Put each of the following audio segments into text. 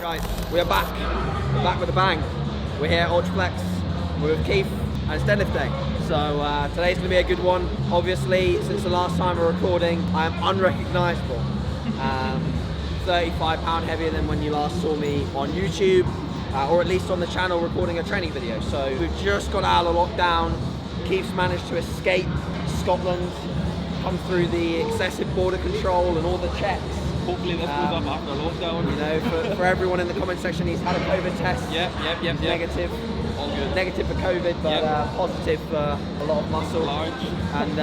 Guys, we are back. We're back with a bang. We're here at Ultraflex. We're with Khifie, and it's deadlift day. So today's gonna be a good one. Obviously, since the last time we're recording, I am unrecognizable. 35 pounds heavier than when you last saw me on YouTube, or at least on the channel recording a training video. So we've just got out of lockdown. Khifie's managed to escape Scotland, come through the excessive border control and all the checks. Hopefully this goes up after lockdown. You know, for everyone in the comment section, he's had a COVID test. Yep. Negative. All good. Negative for COVID, but positive for a lot of muscle. Large. And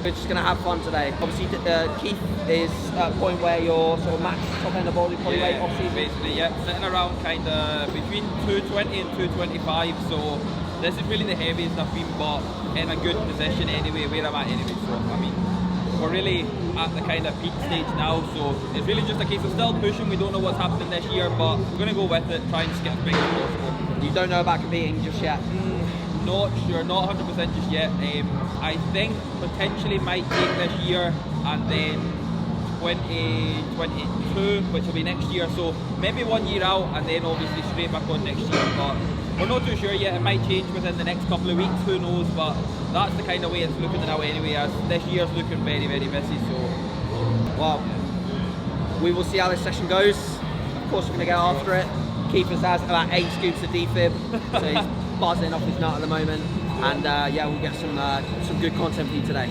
we're just going to have fun today. Obviously, Khifie is at a point where you're sort of max top end of body weight off season. Basically, sitting around kind of between 220 and 225. So this is really the heaviest I've been, but in a good position anyway, where I'm at anyway. So I mean, we're really at the kind of peak stage now, so it's really just a case of still pushing. We don't know what's happening this year, but we're going to go with it, try and just get as big as possible. You don't know about competing just yet? Not sure, not 100% just yet. I think potentially might take this year and then 2022, which will be next year, so maybe 1 year out and then obviously straight back on next year, but we're not too sure yet. It might change within the next couple of weeks, who knows, but that's the kind of way it's looking now anyway, as this year's looking very, very busy. So well, we will see how this session goes. Of course, we're going to get after it. Khifie has about 8 scoops of defib, so he's buzzing off his nut at the moment, and yeah, we'll get some good content for you today.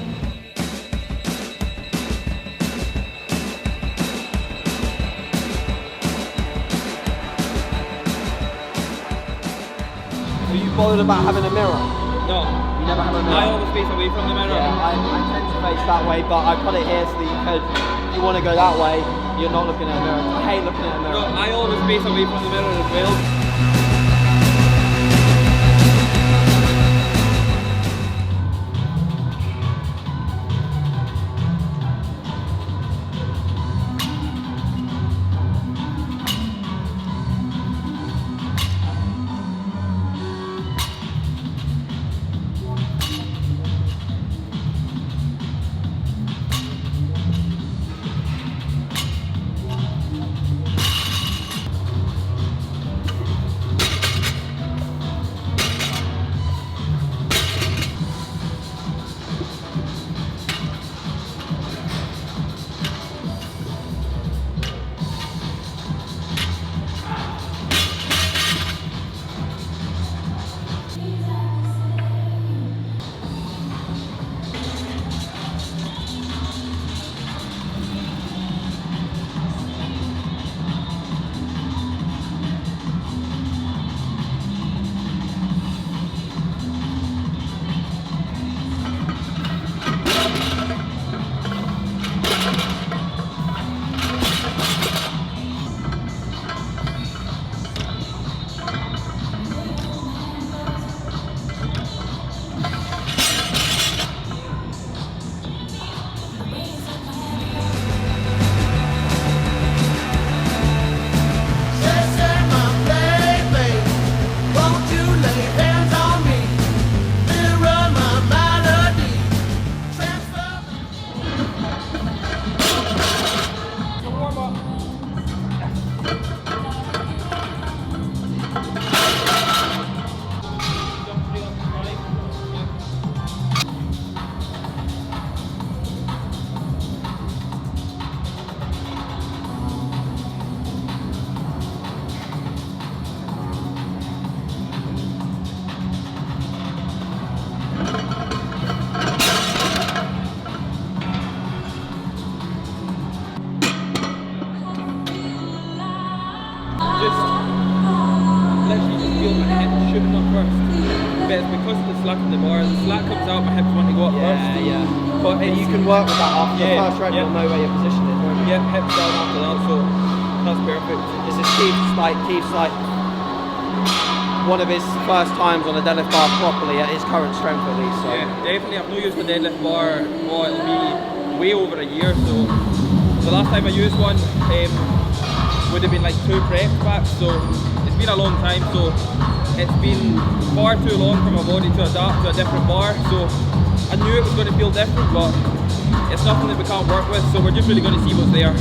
Are you bothered about having a mirror? no, You never have a mirror? I always face away from the mirror. Yeah, I tend to face that way, but I put it here so that you could, if you want to go that way, you're not looking at a mirror. I hate looking at a mirror. No, I always face away from the mirror as well. Shooting up first, but it's because of the slack in the bar. The slack comes out, my hips want to go up first. Yeah. But And you can work with that after the first rep, you'll know where your position is, won't you? Yeah, hips down after that, so that's perfect. This is Khifie's like one of his first times on a deadlift bar properly at his current strength at least. So. Yeah, definitely. I've not used the deadlift bar, it'll be way over a year, so the last time I used one would have been like 2 preps back, so it's been a long time, so it's been far too long for my body to adapt to a different bar, so I knew it was going to feel different, but it's nothing that we can't work with, so we're just really going to see what's there.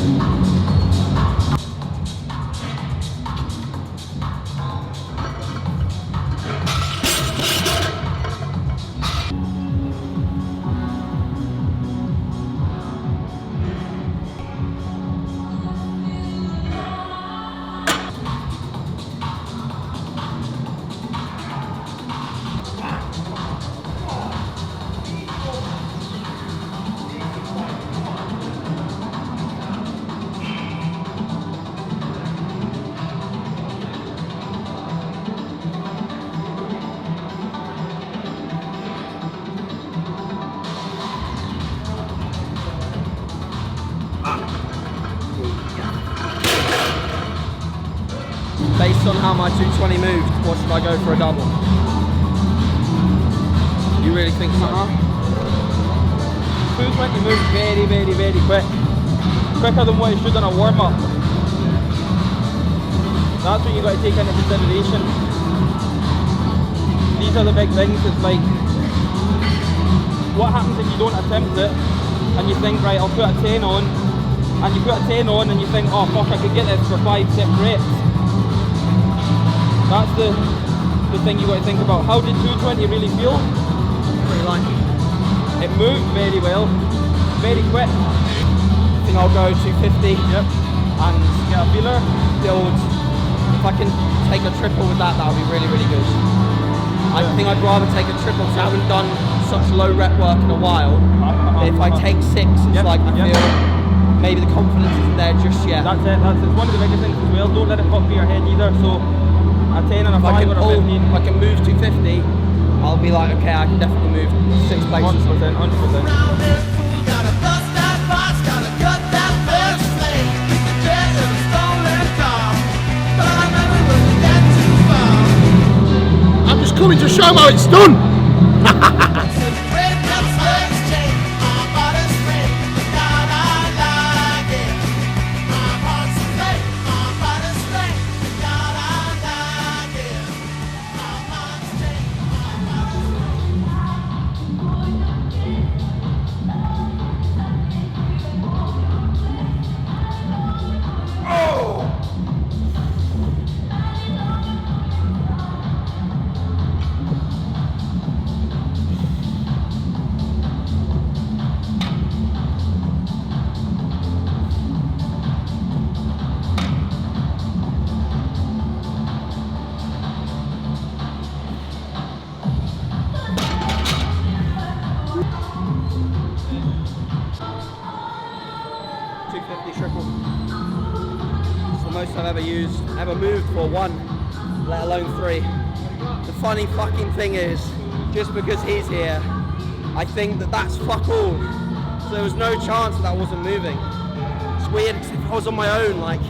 Based on how my 220 moved, or should I go for a double? You really think so? 220 moves very, very, very quick. Quicker than what you should on a warm-up. That's what you've got to take into consideration. These are the big things. It's like, what happens if you don't attempt it and you think, right, I'll put a 10 on, and you put a 10 on and you think, oh fuck, I could get this for 5 separate reps. That's the thing you've got to think about. How did 220 really feel? Pretty light. It moved very well, very quick. I think I'll go 250. Yep. And Get a feeler. build. If I can take a triple with that, that'll be really, really good. I think I'd rather take a triple because I haven't done such low rep work in a while. If I take 6, it's like I feel maybe the confidence isn't there just yet. That's it. It's one of the biggest things as well. Don't let it fuck with your head either. So a 10 and a 5 or a 15. If I can move 250, I'll be like, okay, I can definitely move 6 places. 100%, 100%. I'm just coming to show them how it's done. Triple. It's the most I've ever moved for 1, let alone 3. The funny fucking thing is, just because he's here, I think that that's fuck all. So there was no chance that wasn't moving. It's weird because if I was on my own, like,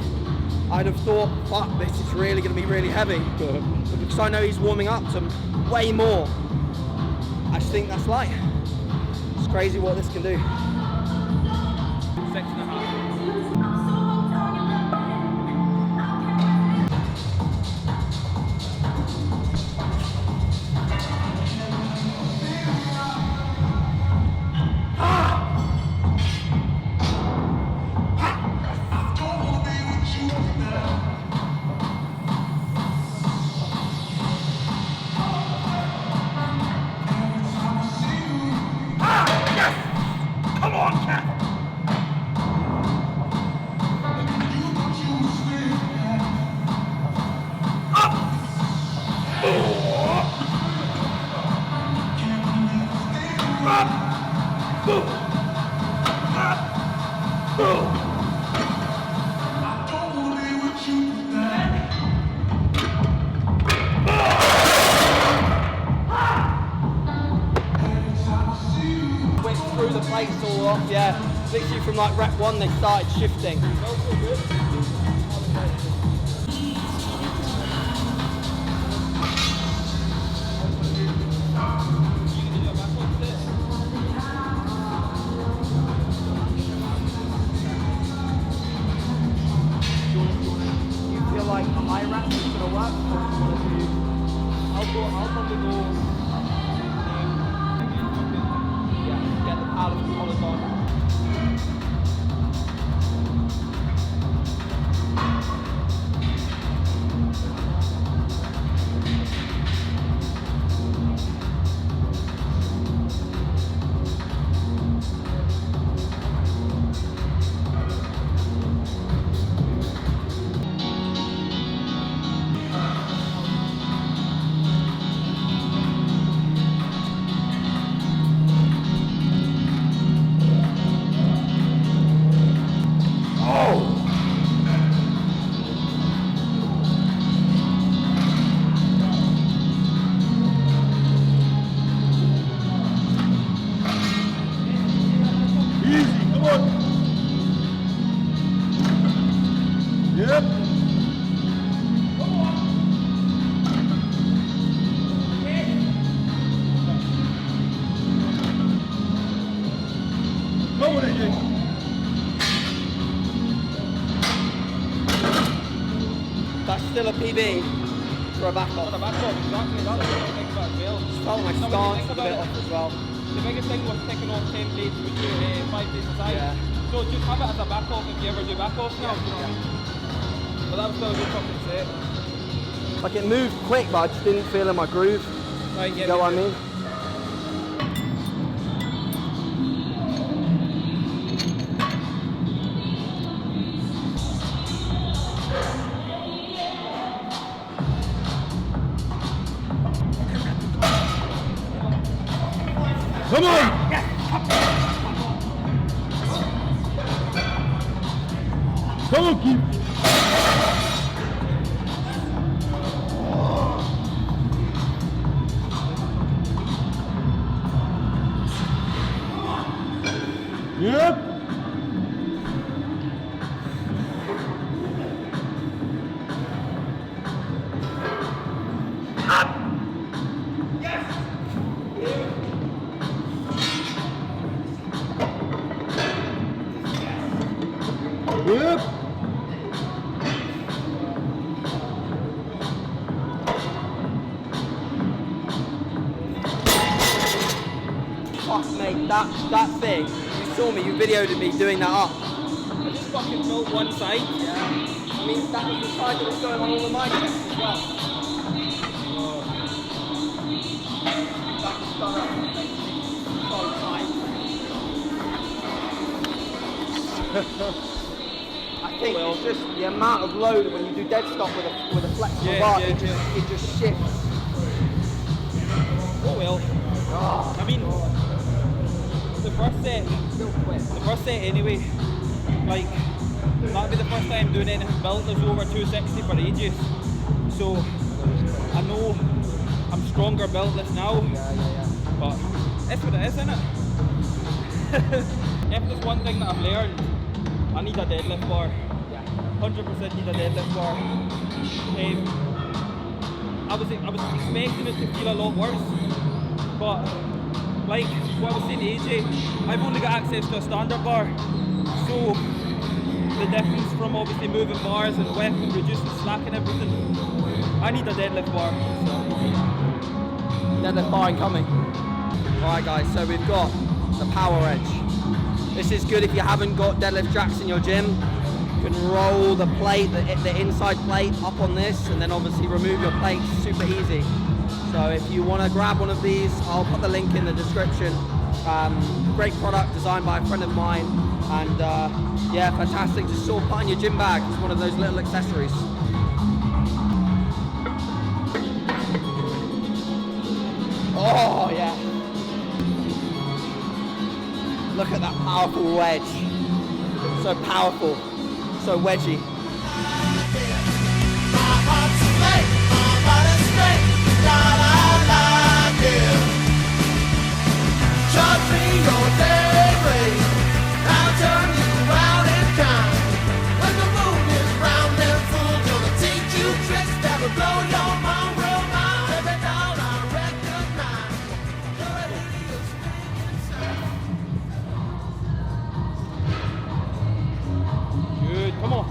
I'd have thought, fuck, this is really going to be really heavy. But because I know he's warming up to way more, I just think that's light. It's crazy what this can do. 6.5. Come on, cat. Went through the plates all off, yeah. Literally from like rep 1 they started shifting. You feel like a high rep is going to work? I'll probably go. Get the power of the collars on. That's still a PB for a back off. For a back off, exactly. That's what I think about as well. Felt my stance a bit off as well. The biggest thing was picking off 10 plates with you 5 plates aside. Yeah. So just have it as a back off if you ever do back off now. You know what I mean? But that was still a good fucking set. Like it moved quick, but I just didn't feel in my groove. Right, yeah, You know what I mean? Come on! Come on, keep. Yep. Yep. Fuck mate, that thing, you saw me, you videoed me doing that up. I just fucking built one side. Yeah. I mean, that was the side that was going on all of my chest as well. That was done up. So tight. I think it's just the amount of load when you do dead stop with a flexible bar, it just shifts. Oh well. Oh, I mean, the first set, still quick. the first set anyway, like, that'd be the first time doing anything built that's over 260 for ages. So, I know I'm stronger built this now, but that's what it is, isn't it? If there's one thing that I've learned, I need a deadlift bar. 100% need a deadlift bar. I was expecting it to feel a lot worse, but like what I was saying to AJ, I've only got access to a standard bar, so the difference from obviously moving bars and width and reducing slack and everything, I need a deadlift bar. So. Deadlift bar incoming. Alright guys, so we've got the power edge. This is good if you haven't got deadlift jacks in your gym. You can roll the plate, the inside plate up on this, and then obviously remove your plates super easy. So if you want to grab one of these, I'll put the link in the description. Great product designed by a friend of mine, and yeah, fantastic to sort of put in your gym bag. It's one of those little accessories. Oh yeah. Look at that powerful wedge. So powerful, so wedgy. Good, come on.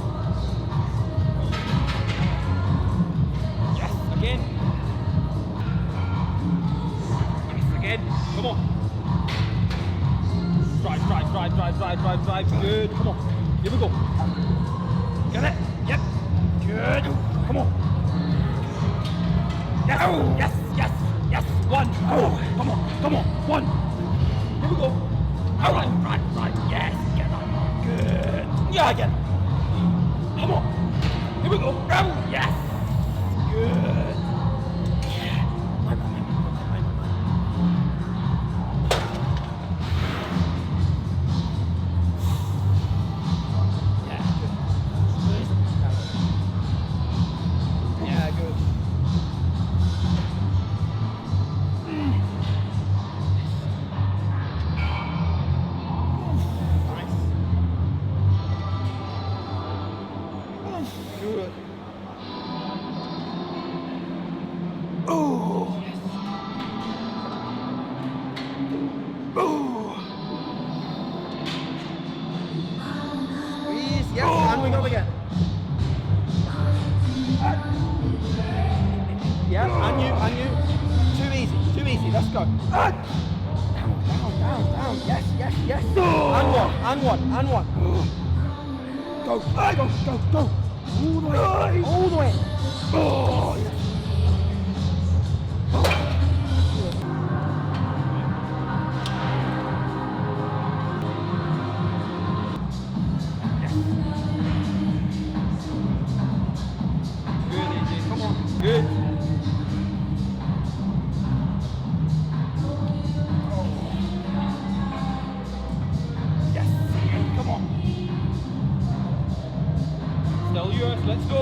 Yes, again. Yes, again. Come on. Drive. Good, come on. Here we go. Get it. Yep. Good. Come on. Yes. Oh, yes. One. Oh, come on. One. Here we go. Oh, right. Yes. Get on. Good. Yeah, again. Come on. Here we go. Oh, yes. Good. Yeah. Yeah, good. Good. let's go. Down. Yes. And one. Go. All the way. Oh, yes. Good, AJ, come on. Good. Yes. Come on. Still yours, let's go.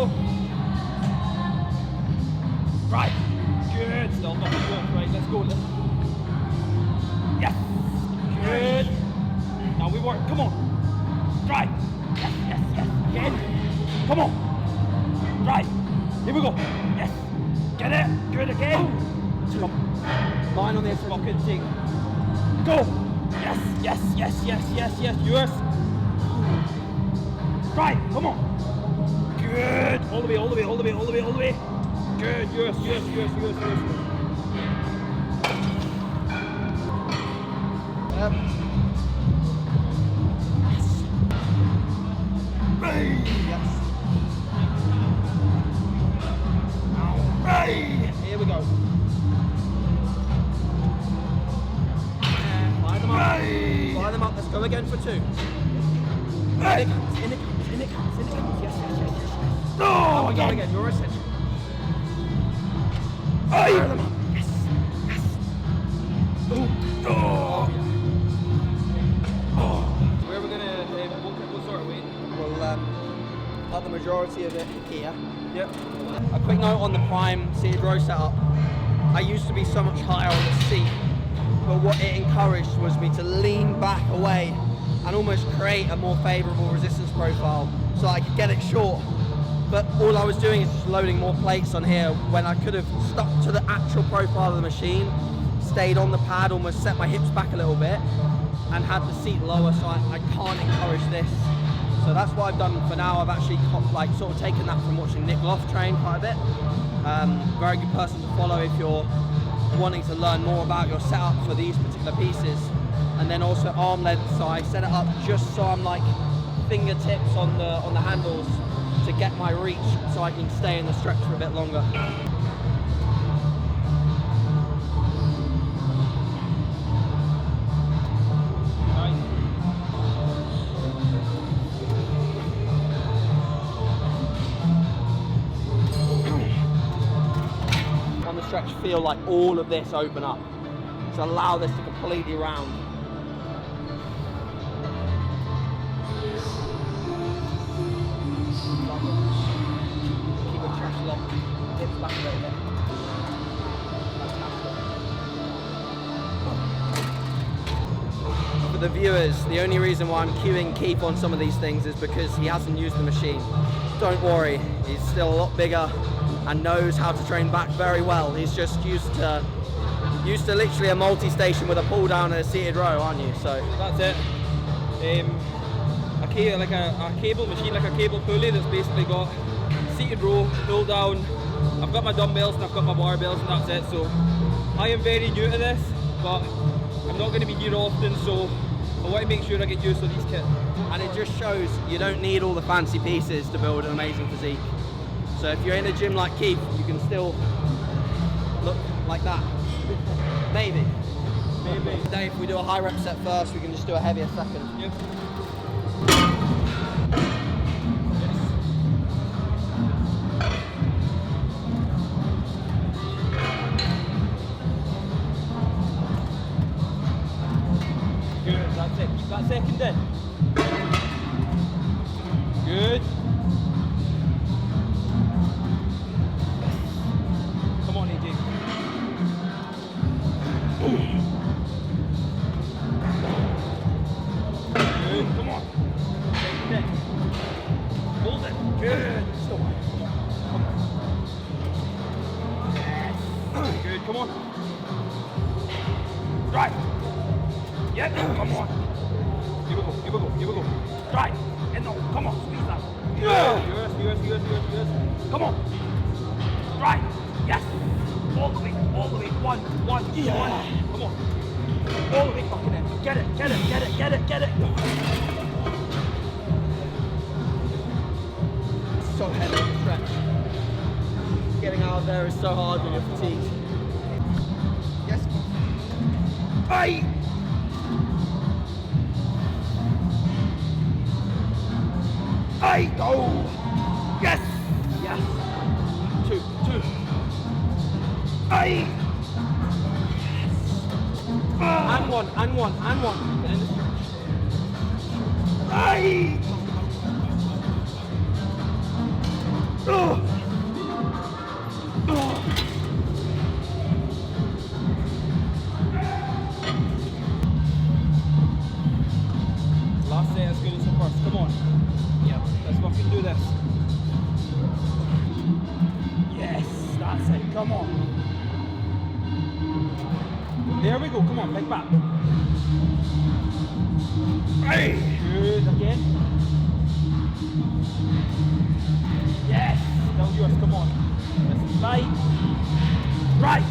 Right. Good, still not yours. Right, let's go. Yes. Good. Now we work, come on. Right. Yes. Again. Come on. Right. Here we go. Yes. Get it. Good again. Come. Line on the Fucking thing. Go. Yes. Yours. Right. Come on. Good. All the way. Good, yours. Yes. Right. Here we go. Fire them up. Right. Fire them up. Let's go again for 2. In it comes. Yes. Oh, Go again. You're essential. Hey. Fire them up. Yes. Oh. Where are we gonna, what sort of weight? We'll cut the majority of it here. Yep. A quick note on the prime seated row setup. I used to be so much higher on the seat, but what it encouraged was me to lean back away and almost create a more favourable resistance profile so I could get it short. But all I was doing is just loading more plates on here when I could have stuck to the actual profile of the machine, stayed on the pad, almost set my hips back a little bit, and had the seat lower, so I can't encourage this. So that's what I've done for now. I've actually sort of taken that from watching Nick Loft train quite a bit. Very good person to follow if you're wanting to learn more about your setup for these particular pieces. And then also arm length, so I set it up just so I'm like fingertips on the handles to get my reach so I can stay in the stretch for a bit longer. On the stretch, feel like all of this open up to allow this to completely round. Keep your chest locked, hips back a little bit. Fantastic. For the viewers, the only reason why I'm cueing Khifie on some of these things is because he hasn't used the machine. Don't worry, he's still a lot bigger and knows how to train back very well. He's just used to literally a multi-station with a pull down and a seated row, aren't you? So that's it. A cable machine, like a cable pulley that's basically got seated row, pull down. I've got my dumbbells and I've got my barbells and that's it. So I am very new to this, but I'm not going to be here often, so I want to make sure I get used to these kits. And it just shows you don't need all the fancy pieces to build an amazing physique. So if you're in a gym like Khifie, you can still look like that. Maybe. Today, if we do a high rep set first, we can just do a heavier second. Yep. Good, that's it. Keep that second in. Good. Come on, AJ. Good, come on. Second in. Hold it. Good. Still on. Come on. Yes. Good, come on. Right. Yep, come on. Here we go. Right. And no, come on, squeeze that. Yours. Come on. Right. Yes. All the way. One. Yeah. Come on. All the way fucking in. Get it. So heavy on the stretch. Getting out of there is so hard when you're fatigued. Yes. Aye. Go. Yes. Two. Aye. And one. Aye. Last set as good as the first. Come on. Yep. Let's fucking do this. Yes, that's it. Come on. There we go. Come on, leg back. Hey. Good again. Yes. Still yours. Come on. This is light. Right.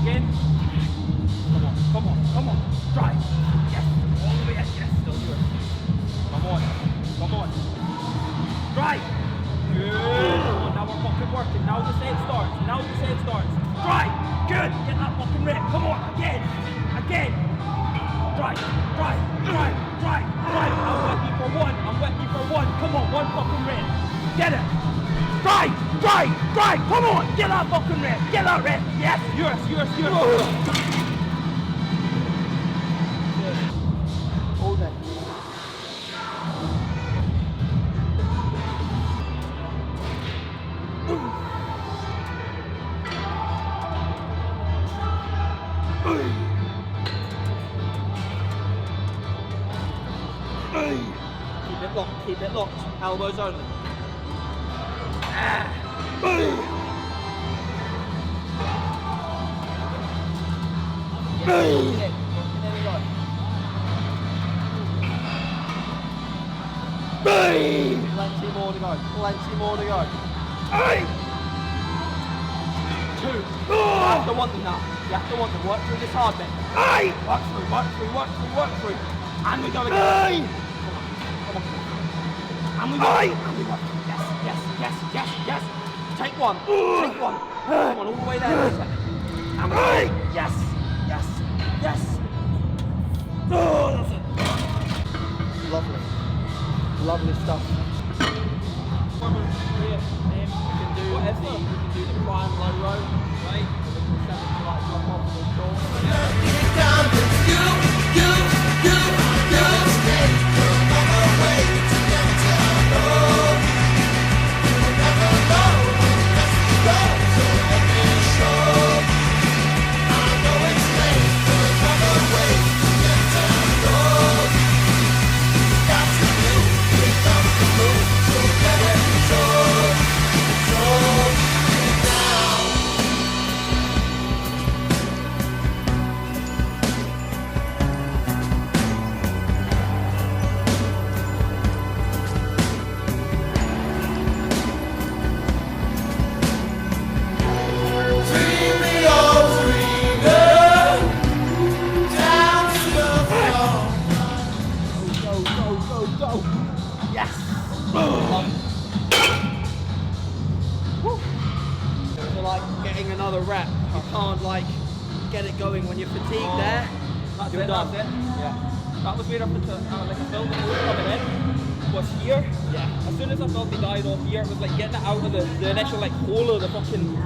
Again. Come on. Right. Yes. All the way in. Yes. Still yours. Come on. Right. Good. Come on, now we're fucking working. Now the set starts. Right. Good. Get that fucking rip. Come on. Again. Right. I'm with you for one. Come on, one fucking rip. Get it. Right. Come on. Get that fucking rip. Get that rip. Yes. Yours. Hold it. Keep it locked. Elbows only. There we go. Plenty more to go. Two. You have to want them now. Work through this hard bit. Work through. And we go again. Come on. And we work. Yes. Take one. Come on, all the way there. And we go. Yes. Oh, that's it. Lovely stuff. We can do the prime low row, right? We can set it to like drop off the floor. Another rep. You can't like get it going when you're fatigued there. That's You're it. done. Yeah. That was where I put like I felt the load coming in was here. Yeah. As soon as I felt the died off here, it was like getting it out of the initial like hole of the fucking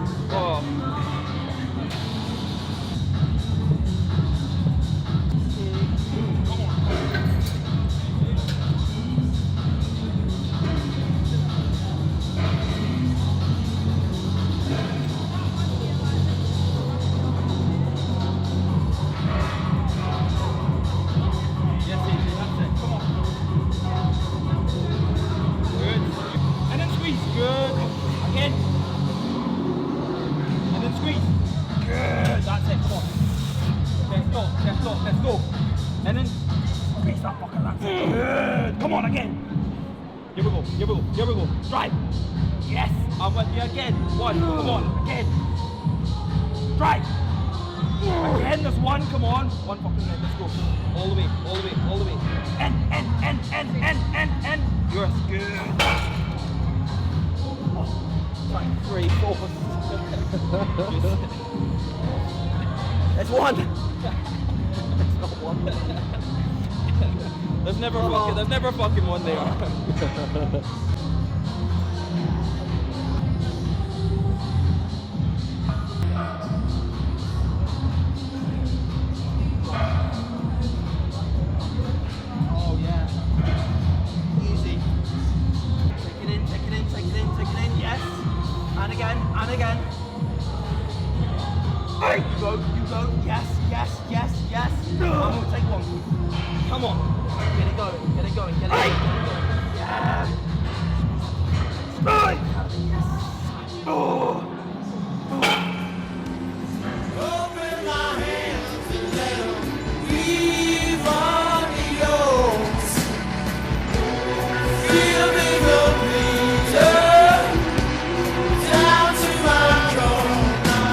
Let's go. And then squeeze that fucker. That's it. Good. Come on again. Here we go. Drive. Yes. I'm with you again. One. Come on. Again. Drive. Again, there's one, come on. One fucking minute, let's go. All the way, all the way, all the way. End. Yes, good. Like 3, 4. It's one. It's not one. There's never fucking one there. Oh yeah. Easy. Take it in. Yes. And again. Hey, you go. Yes. I'm gonna take one. Come on. Get it going. Yeah. Yes. Oh. Open my hands and let them leave on the yours. Feel me complete down to my corner.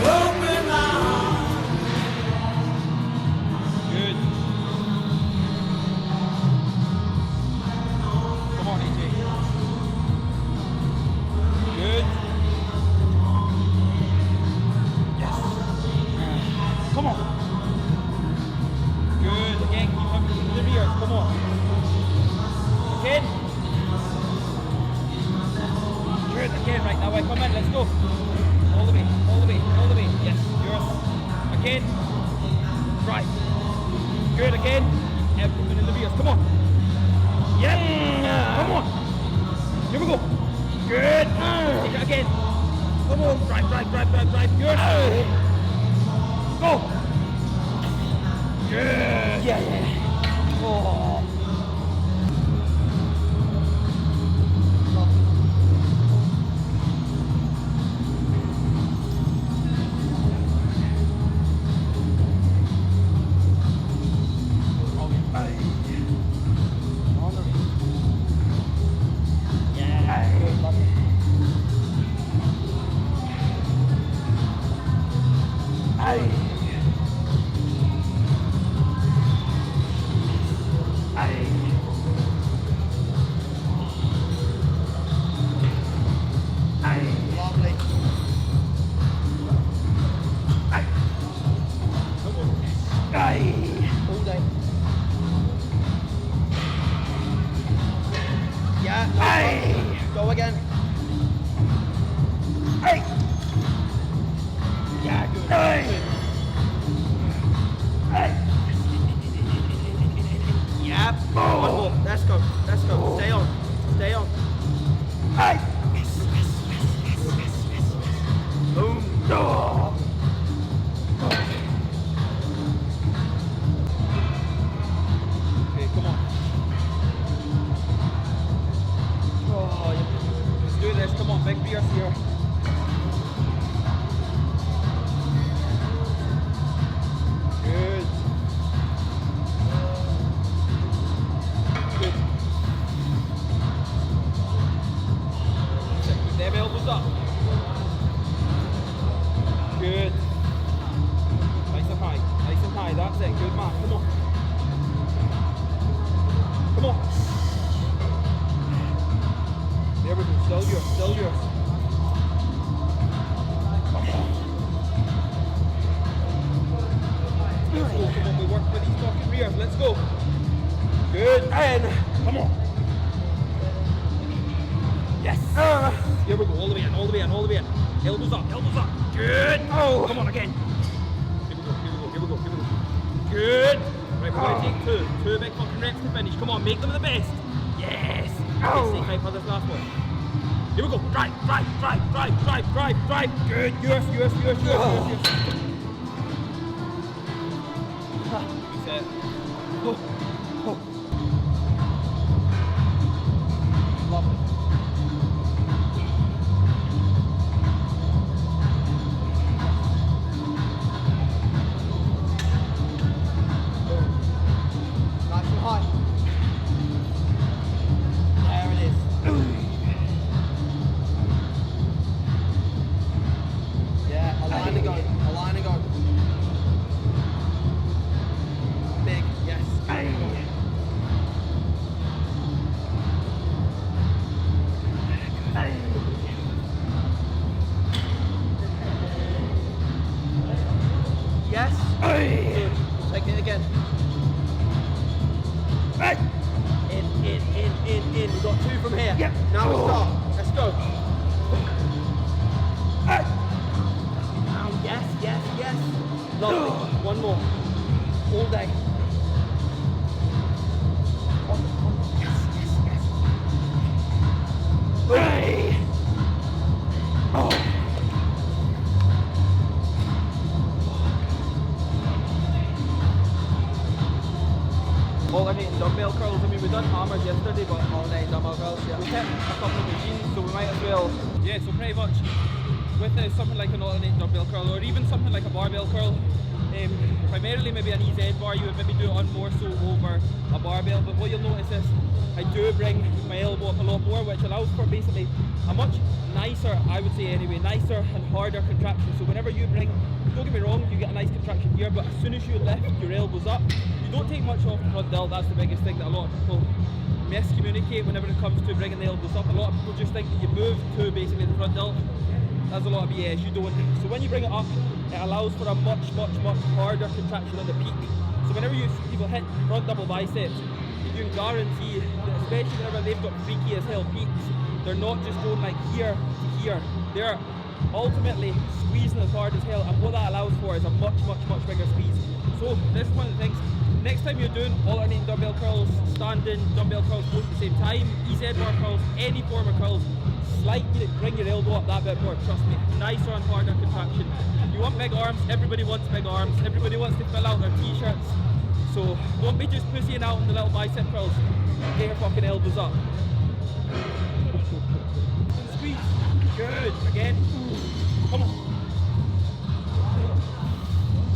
Open my heart. Good. Come on, AJ. Good. Yes. Come on. Good. Again, keep coming to the rear. Come on. Again. Good. Again, right now I come in. Let's go. All the way. Yes, yours. Again. Right. Good again. Everything in the rears. Come on. Yeah. Come on. Here we go. Good. Take it again. Come on. Drive. Good. Go. Good. Yeah. Oh. Lovely. All day. Yeah, no problem. Go again. Yeah, good. Yeah. One more. Let's go. Stay on. Boom. Okay, come on. Oh, yeah. Let's do this. Come on, big beers here. Good. Keep them elbows up. Good. Nice and high. That's it. Good man. Come on. There we go. Still yours. Let's go. Come on. We work with these fucking rears. Let's go. Good. And come on. Yes. Here we go. All the way in. Elbows up. Good. Oh. Come on again. Here we go. Good. Right, we're going to take two big fucking reps to finish. Come on, make them the best. Yes. Okay, stay high for this last one. Here we go. Drive. Good. Yours. Reset. Lovely. Nice and high. There it is. Yeah. all day. Yes, yes, yes. Hey. Oh. Alternating dumbbell curls. I mean, we done hammers yesterday, but Alternating dumbbell curls, yeah. we hit a couple of machines, so we might as well. Yeah, so pretty much with something like an alternating dumbbell curl, or even something like a barbell curl. Primarily maybe an EZ bar, you would maybe do it on more so over a barbell, but what you'll notice is I do bring my elbow up a lot more, which allows for basically a much nicer, I would say anyway, nicer and harder contraction. So whenever you bring, don't get me wrong, you get a nice contraction here, but as soon as you lift your elbows up, you don't take much off the front delt. That's the biggest thing that a lot of people miscommunicate whenever it comes to bringing the elbows up. A lot of people just think that you move to basically the front delt. That's a lot of BS, you don't. So when you bring it up, it allows for a much harder contraction on the peak. So whenever you see people hit front double biceps, you can guarantee that especially whenever they've got freaky as hell peaks, they're not just going like here to here. They're ultimately squeezing as hard as hell, and what that allows for is a much bigger squeeze. So this is one of the things. Next time you're doing alternating dumbbell curls, standing dumbbell curls both at the same time, EZ bar curls, any form of curls, slightly bring your elbow up that bit more, trust me. Nicer and harder contraction. You want big arms, everybody wants big arms, everybody wants to fill out their t-shirts. So don't be just pussying out on the little bicep curls. Get your fucking elbows up. Squeeze. Good. Again. Come on.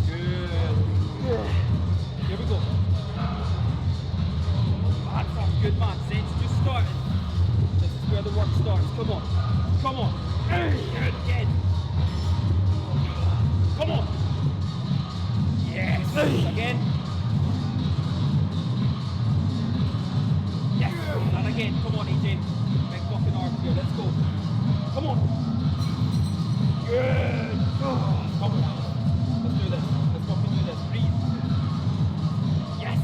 Good. Here we go. That's good, man. Sense just started. This is where the work starts. Come on. Come on. Good again. Come on. Yes. Again. Yes. And again. Come on, AJ. Big fucking arms here. Let's go. Come on. Good. Come on. Let's do this. Let's fucking do this. Breathe. Yes.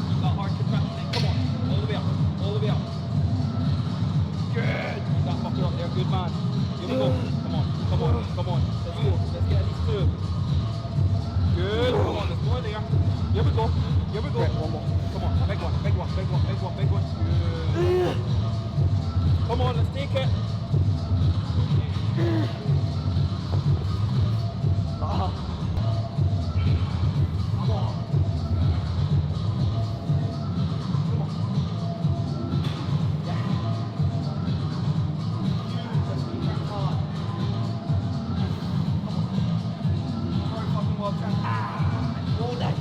Keep that hard contraction. Come on. All the way up. All the way up. Good. Keep that fucker up there. Good man. Here we go. Come on. Come on. Come on. Let's go. Let's get at least two. Good. Come on. There's more there. Here we go. Here we go. One more. Come on. Big one. Big one. Big one. Big one. Big one. Good. Come on. Let's take it. Come on. Come on. Yeah. Just keep that hard. Come on. Very fucking well done. All day.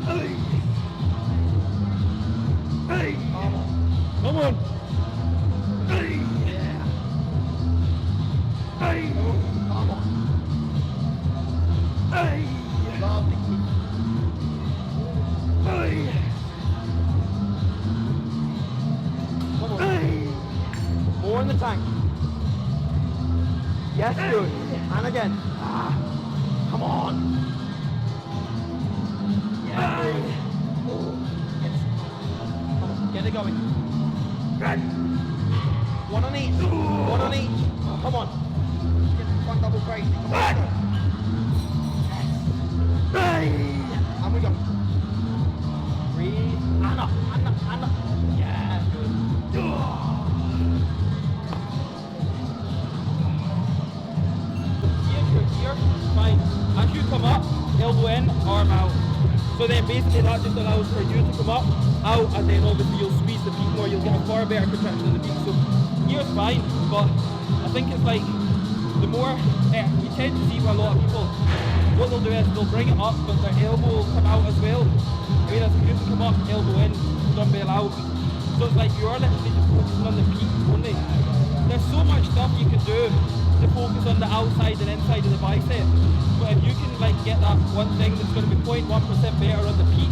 Hey. Hey. Come on. Come on. Hey. Yeah. Hey. Come on. Hey. Lovely. Hey. Come on. Hey. More in the tank. Yes, good. And again. Come on. Yeah. Yes. Come on. Get it going. Good. One on each. One on each. Come on. Get the front double crazy. Come on. Hey. And we go. Breathe. And up. And up. And up. Yeah. Good. Here. Fine. As you come up, elbow in, arm out. So then basically that just allows for you to come up, out, and then obviously you'll squeeze the peak more, you'll get a far better contraction in the peak. So here's fine, but I think it's like the more, we tend to see with a lot of people, what they'll do is they'll bring it up, but their elbow will come out as well. Whereas if you just come up, elbow in, dumbbell out. So it's like you are literally just focusing on the peak only. There's so much stuff you can do to focus on the outside and inside of the bicep. But if you can like get that one thing that's going to be 0.1% better on the peak,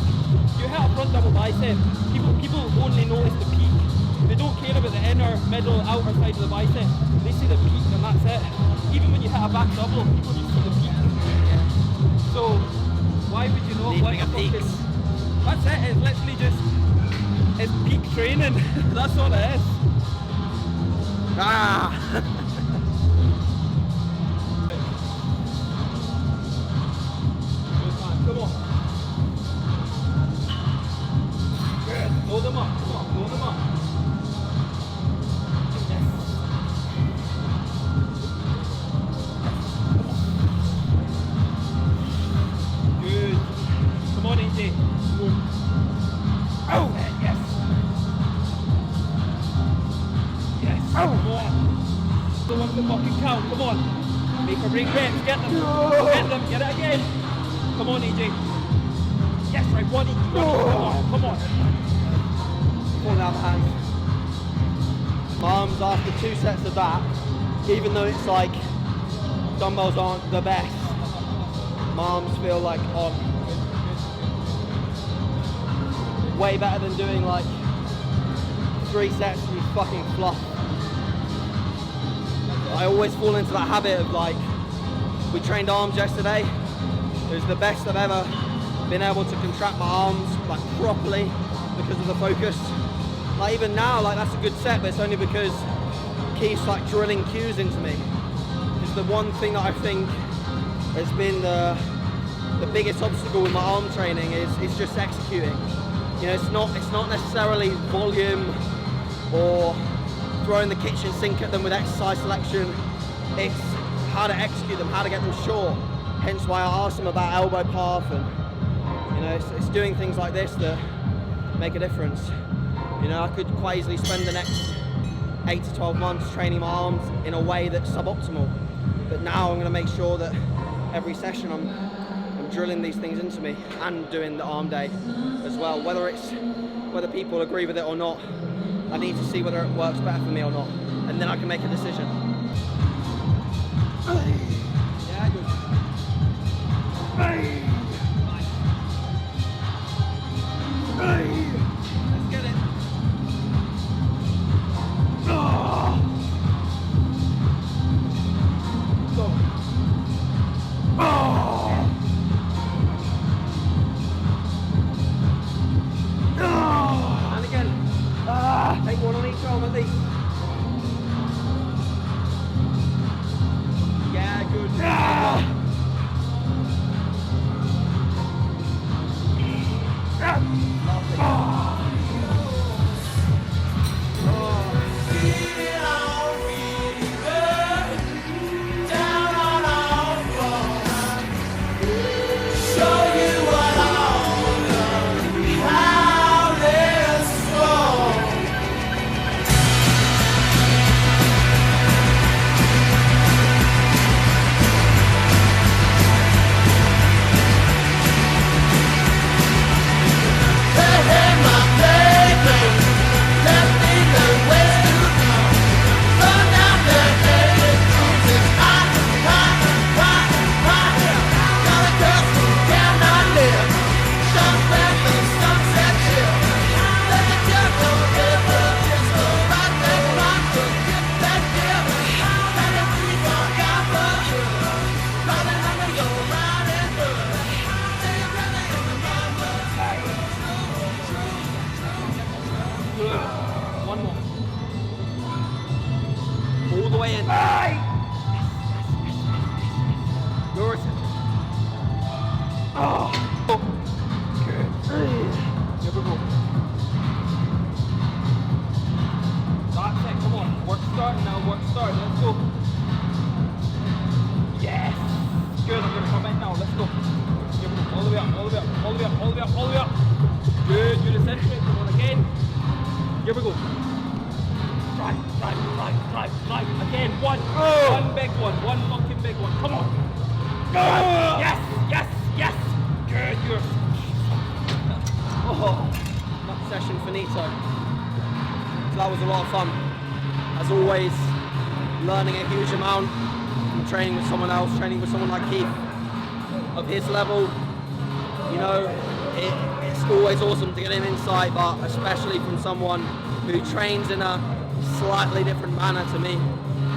you hit a front double bicep, people only notice the peak. They don't care about the inner, middle, outer side of the bicep. They see the peak and that's it. Even when you hit a back double, people just see the peak. So why would you not want to focus? That's it, it's literally just, it's peak training. That's all it is. Come on. Makes it fucking count. Come on. Make or break reps. Get them. Get them. Get it again. Come on, AJ. Yes, right. One each. Come on. Come on. Falling out of hands. My arms after 2 sets of that, even though it's like dumbbells aren't the best, my arms feel like on. Way better than doing like 3 sets with fucking fluff. I always fall into that habit of like, we trained arms yesterday. It was the best I've ever been able to contract my arms like properly because of the focus. Like even now, like that's a good set, but it's only because Khifie's like drilling cues into me. It's the one thing that I think has been the biggest obstacle with my arm training is just executing. You know, it's not necessarily volume or throwing the kitchen sink at them with exercise selection. It's how to execute them, how to get them short. Hence why I asked them about elbow path, and you know, it's doing things like this that make a difference. You know, I could quite easily spend the next 8 to 12 months training my arms in a way that's suboptimal. But now I'm going to make sure that every session I'm drilling these things into me and doing the arm day as well. Whether people agree with it or not, I need to see whether it works better for me or not, and then I can make a decision. Yeah, good. Let's get it. Go. And again. Take one on each arm at least. Yeah, good. Feeling all really good, down on all fours. Show you what all done, how this goes. Hey, hey, my baby, let me learn ways to go. Run down the head, it's hot, hot, hot, hot. Got a girl who cannot live. Short back the sunset chill. Let the devil river just go right back rock to get that deal. Let it be forever. Running under your round and good. Say you're running in the mama. One more. All the way in. Yours. Oh. Good. Here we go. That's it. Come on. Work starting now. Work starting. Let's go. Yes. Good. I'm going to come in now. Let's go. Here we go. All the way up. All the way up. All the way up. All the way up. All the way up. Good. You're eccentric. Come on again. Here we go. Drive, drive, drive, drive, drive. Again, one. One big one. One fucking big one. Come on. Yes, yes, yes. Good. You're. Oh, that session finito. So that was a lot of fun. As always, learning a huge amount from training with someone else, training with someone like Khifie of his level. You know, it's always awesome to get an insight, but especially from someone who trains in a slightly different manner to me.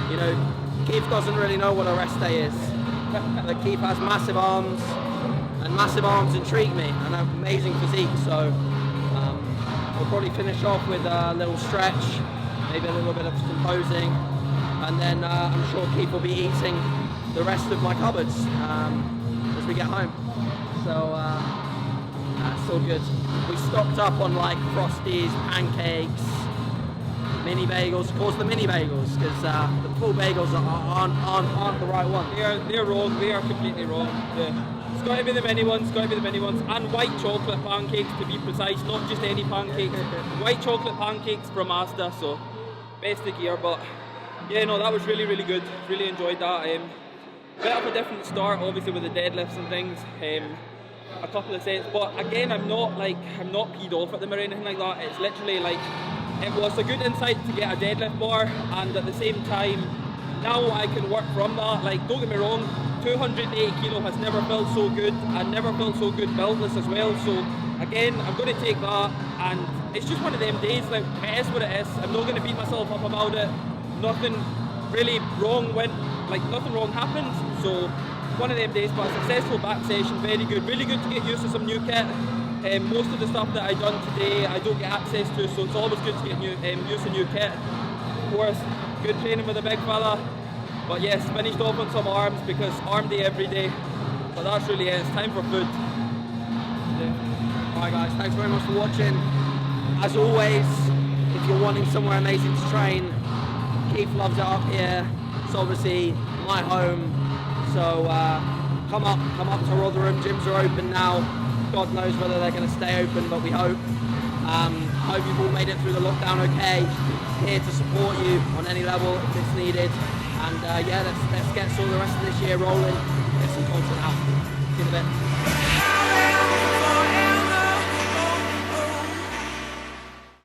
You know, Khifie doesn't really know what a rest day is. But Khifie has massive arms, and massive arms intrigue me, and an amazing physique. So we'll probably finish off with a little stretch, maybe a little bit of some posing, and then I'm sure Khifie will be eating the rest of my cupboards as we get home. So that's all good. We stocked up on like Frosties, pancakes, mini bagels. Of course, the mini bagels, because the full bagels aren't the right one. They're wrong. They are completely wrong. Yeah. It's got to be the mini ones. Got to be the mini ones. And white chocolate pancakes, to be precise. Not just any pancakes. White chocolate pancakes from Asda. So best of gear, but Yeah, no, that was really, really good. Really enjoyed that. Bit of a different start, obviously, with the deadlifts and things. A couple of sets, but again, I'm not peed off at them or anything like that. It's literally like, it was a good insight to get a deadlift bar, and at the same time, now I can work from that. Like, don't get me wrong, 280 kilo has never felt so good, and never felt so good beltless as well. So again, I'm going to take that, and it's just one of them days. Like, it is what it is. I'm not going to beat myself up about it. Nothing really wrong went, like nothing wrong happened. So one of them days, but a successful back session, very good. Really good to get used to some new kit. Most of the stuff that I done today, I don't get access to, so it's always good to get used to new kit. Of course, good training with a big fella. But yes, finished off on some arms because arm day every day. But that's really it. It's time for food. Alright guys, thanks very much for watching. As always, if you're wanting somewhere amazing to train, Keith loves it up here. It's obviously my home. So come up to Rotherham. Gyms are open now. God knows whether they're going to stay open, but we hope. Hope you've all made it through the lockdown okay. Here to support you on any level if it's needed. And yeah, let's get sort of the rest of this year rolling. Get some content out. See you in a bit.